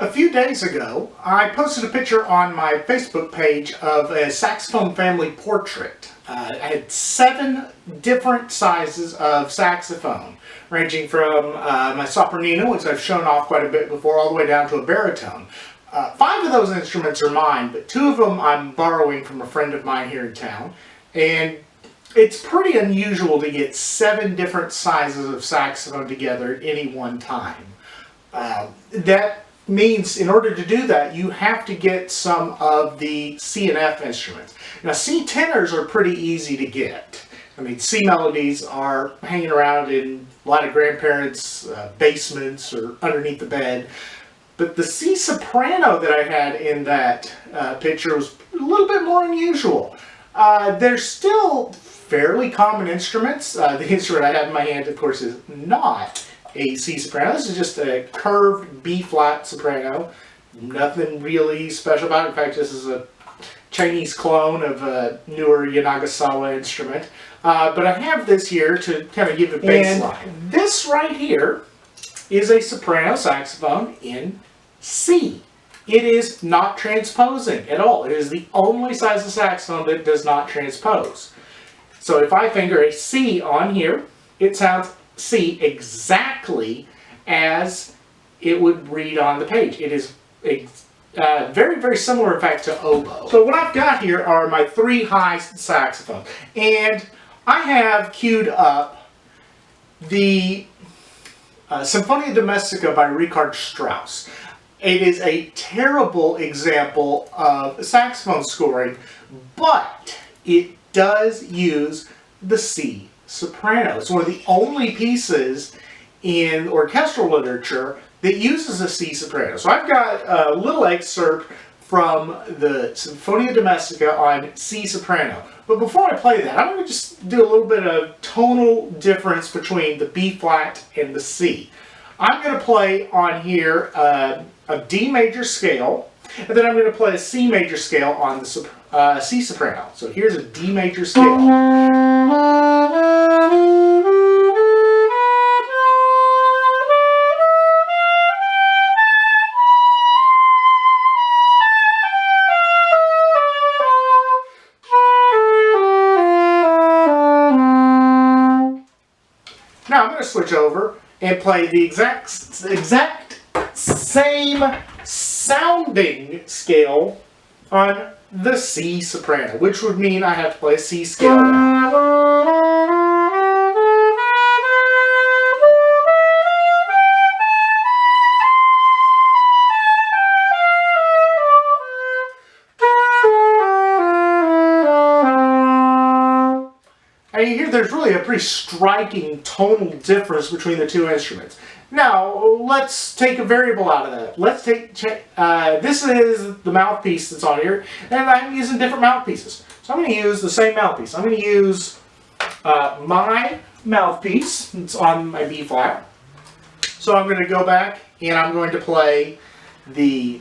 A few days ago, I posted a picture on my Facebook page of a saxophone family portrait. I had 7 different sizes of saxophone, ranging from my Soprano, which I've shown off quite a bit before, all the way down to a baritone. 5 of those instruments are mine, but 2 of them I'm borrowing from a friend of mine here in town. And it's pretty unusual to get 7 different sizes of saxophone together at any one time. That means in order to do that, you have to get some of the C and F instruments. Now, C tenors are pretty easy to get. I mean, C melodies are hanging around in a lot of grandparents' basements or underneath the bed. But the C soprano that I had in that picture was a little bit more unusual. They're still fairly common instruments. The instrument I have in my hand, of course, is not a C soprano. This is just a curved B flat soprano. Nothing really special about it. In fact, this is a Chinese clone of a newer Yanagasawa instrument. But I have this here to kind of give a baseline. And this right here is a soprano saxophone in C. It is not transposing at all. It is the only size of saxophone that does not transpose. So if I finger a C on here, it sounds C exactly as it would read on the page. It is very, very similar, in fact, to oboe. So what I've got here are my 3 high saxophones. And I have queued up the Sinfonia Domestica by Richard Strauss. It is a terrible example of saxophone scoring, but it does use the C soprano. It's one of the only pieces in orchestral literature that uses a C soprano. So I've got a little excerpt from the Sinfonia Domestica on C soprano. But before I play that, I'm going to just do a little bit of tonal difference between the B flat and the C. I'm going to play on here a D major scale, and then I'm going to play a C major scale on the C soprano. So here's a D major scale. Now I'm going to switch over and play the exact same sounding scale on the C soprano, which would mean I have to play a C scale now. And you hear there's really a pretty striking tonal difference between the 2 instruments. Now, let's take a variable out of that. Let's take, this is the mouthpiece that's on here, and I'm using different mouthpieces. So I'm going to use the same mouthpiece. I'm going to use my mouthpiece. It's on my B flat. So I'm going to go back and I'm going to play the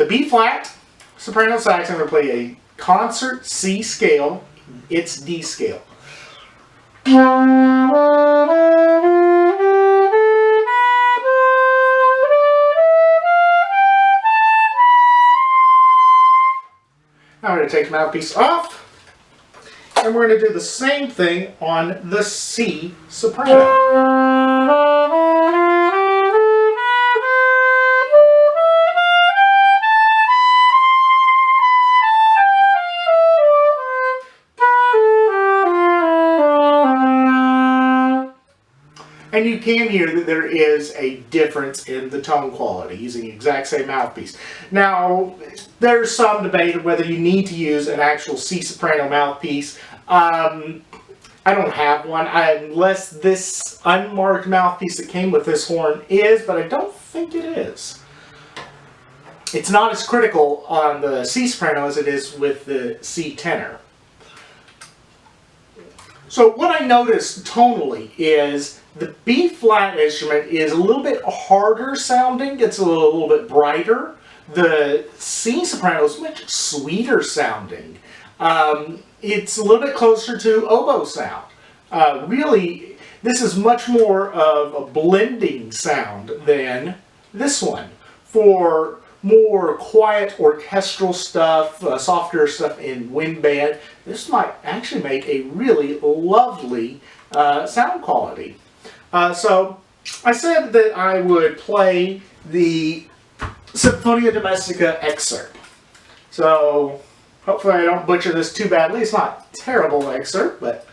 B flat soprano sax. I'm going to play a concert C scale. It's D scale. Now I'm going to take the mouthpiece off, and we're going to do the same thing on the C soprano. And you can hear that there is a difference in the tone quality using the exact same mouthpiece. Now, there's some debate of whether you need to use an actual C soprano mouthpiece. I don't have one, unless this unmarked mouthpiece that came with this horn is, but I don't think it is. It's not as critical on the C soprano as it is with the C tenor. So what I noticed tonally is the B flat instrument is a little bit harder sounding, it's a little bit brighter. The C soprano is much sweeter sounding. It's a little bit closer to oboe sound. Really, this is much more of a blending sound than this one. for more quiet orchestral stuff, softer stuff in wind band, this might actually make a really lovely sound quality. So I said that I would play the Sinfonia Domestica excerpt. So hopefully I don't butcher this too badly. It's not a terrible excerpt, but...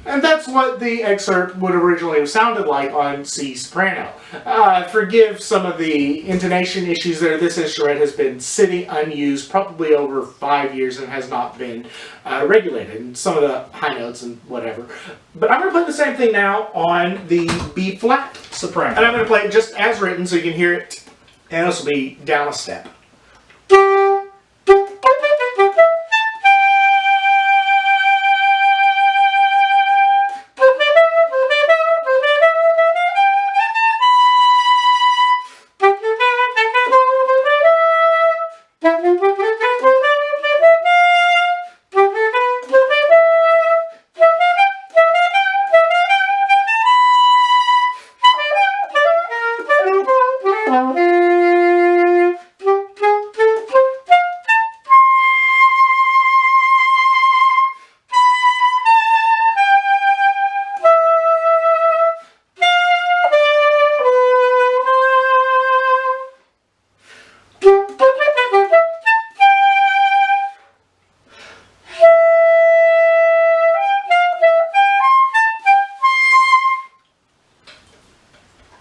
And that's what the excerpt would originally have sounded like on C soprano. Forgive some of the intonation issues there. This instrument has been sitting unused probably over 5 years and has not been regulated. And some of the high notes and whatever. But I'm going to play the same thing now on the B flat soprano. And I'm going to play it just as written so you can hear it. And this will be down a step.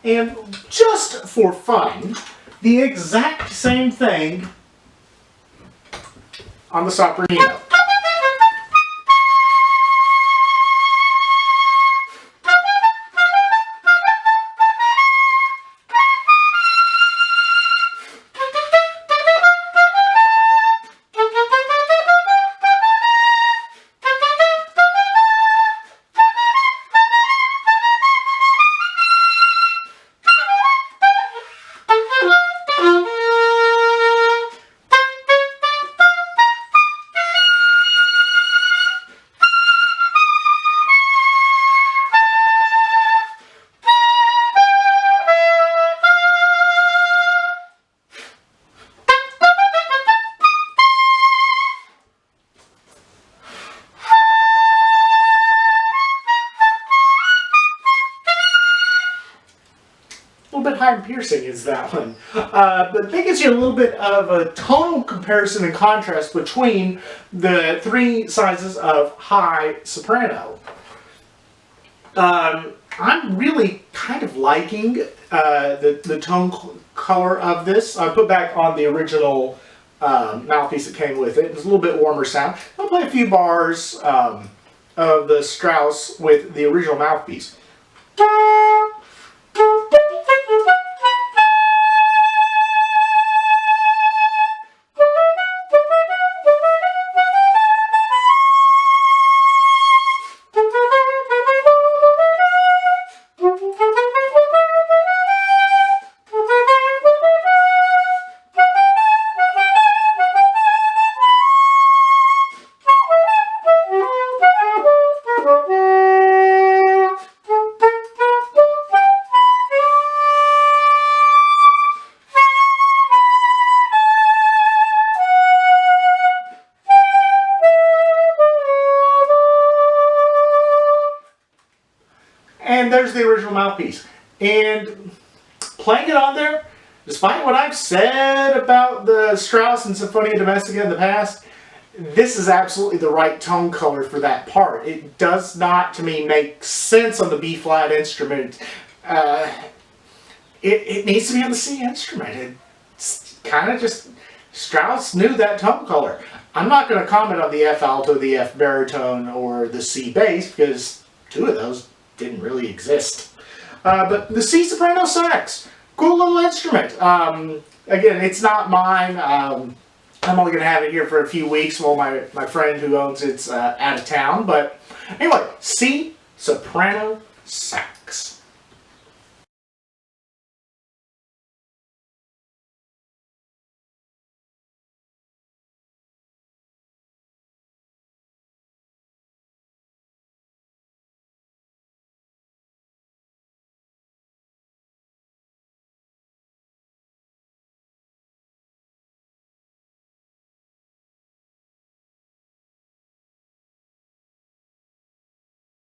And just for fun, the exact same thing on the soprano. A little bit high and piercing is that one. But that gives you a little bit of a tonal comparison and contrast between the three sizes of high soprano. I'm really kind of liking the tone color of this. I put back on the original mouthpiece that came with it. It's a little bit warmer sound. I'll play a few bars of the Strauss with the original mouthpiece. And there's the original mouthpiece. And playing it on there, despite what I've said about the Strauss and Sinfonia Domestica in the past, this is absolutely the right tone color for that part. It does not, to me, make sense on the B-flat instrument. It needs to be on the C instrument. It's kind of just, Strauss knew that tone color. I'm not going to comment on the F alto, the F baritone, or the C bass, because two of those didn't really exist. But the C soprano sax, cool little instrument. Again, it's not mine. I'm only going to have it here for a few weeks while my friend who owns it's out of town. But anyway, C soprano sax.